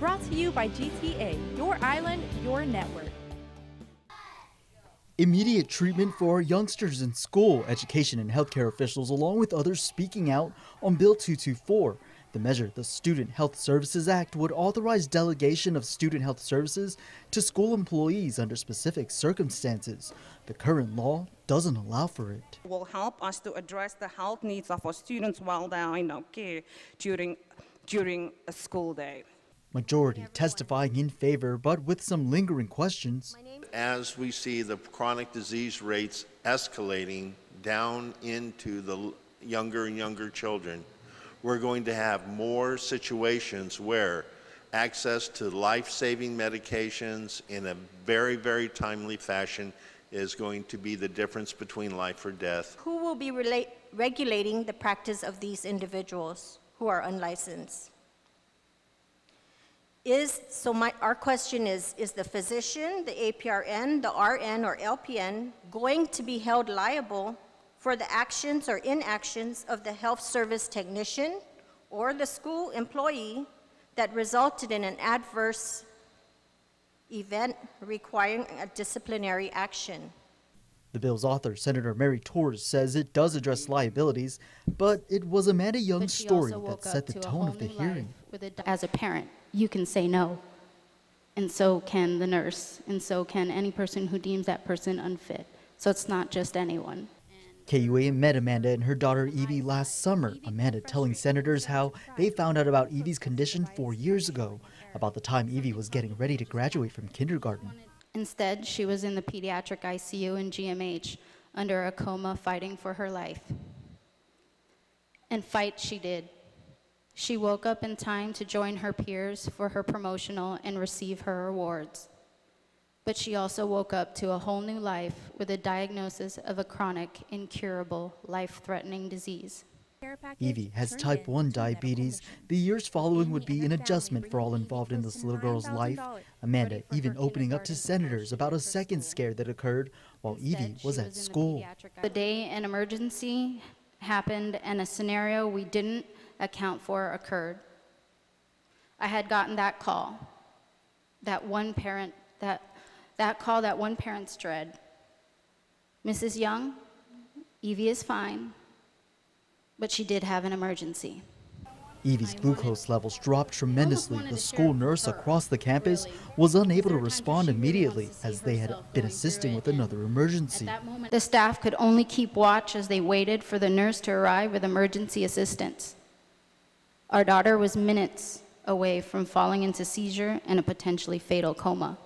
Brought to you by GTA, your island, your network. Immediate treatment for our youngsters in school, education and healthcare officials, along with others speaking out on Bill 224. The measure, the Student Health Services Act, would authorize delegation of student health services to school employees under specific circumstances. The current law doesn't allow for it. It will help us to address the health needs of our students while they are in our care during a school day. Majority testifying in favor, but with some lingering questions. As we see the chronic disease rates escalating down into the younger and younger children, we're going to have more situations where access to life-saving medications in a very, very timely fashion is going to be the difference between life or death. Who will be regulating the practice of these individuals who are unlicensed? Our question is the physician, the APRN, the RN, or LPN going to be held liable for the actions or inactions of the health service technician or the school employee that resulted in an adverse event requiring a disciplinary action? The bill's author, Senator Mary Torres, says it does address liabilities, but it was Amanda Young's story that set the tone of the hearing. As a parent, you can say no, and so can the nurse, and so can any person who deems that person unfit. So it's not just anyone. KUAM met Amanda and her daughter Evie last summer. Amanda telling senators how they found out about Evie's condition 4 years ago, about the time Evie was getting ready to graduate from kindergarten. Instead, she was in the pediatric ICU in GMH under a coma, fighting for her life. And fight she did. She woke up in time to join her peers for her promotional and receive her awards. But she also woke up to a whole new life with a diagnosis of a chronic, incurable, life-threatening disease. Evie has type 1 diabetes. The years following would be an adjustment for all involved in this little girl's life. Amanda even opening up to senators about a second scare that occurred while Evie was at school. The day an emergency happened and a scenario we didn't account for occurred. I had gotten that call, that one parent's dread. Mrs. Young, Evie is fine, but she did have an emergency. Evie's glucose levels dropped tremendously. The school nurse across the campus was unable to respond immediately as they had been assisting with another emergency. The staff could only keep watch as they waited for the nurse to arrive with emergency assistance. Our daughter was minutes away from falling into seizure and a potentially fatal coma.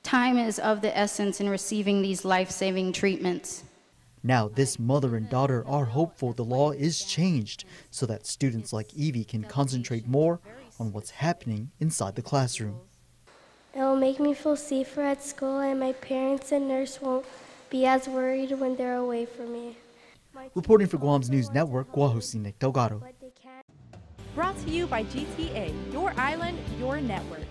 Time is of the essence in receiving these life-saving treatments. Now, this mother and daughter are hopeful the law is changed so that students like Evie can concentrate more on what's happening inside the classroom. It will make me feel safer at school, and my parents and nurse won't be as worried when they're away from me. Reporting for Guam's News Network, Guahosi Nick Delgado. Brought to you by GTA, your island, your network.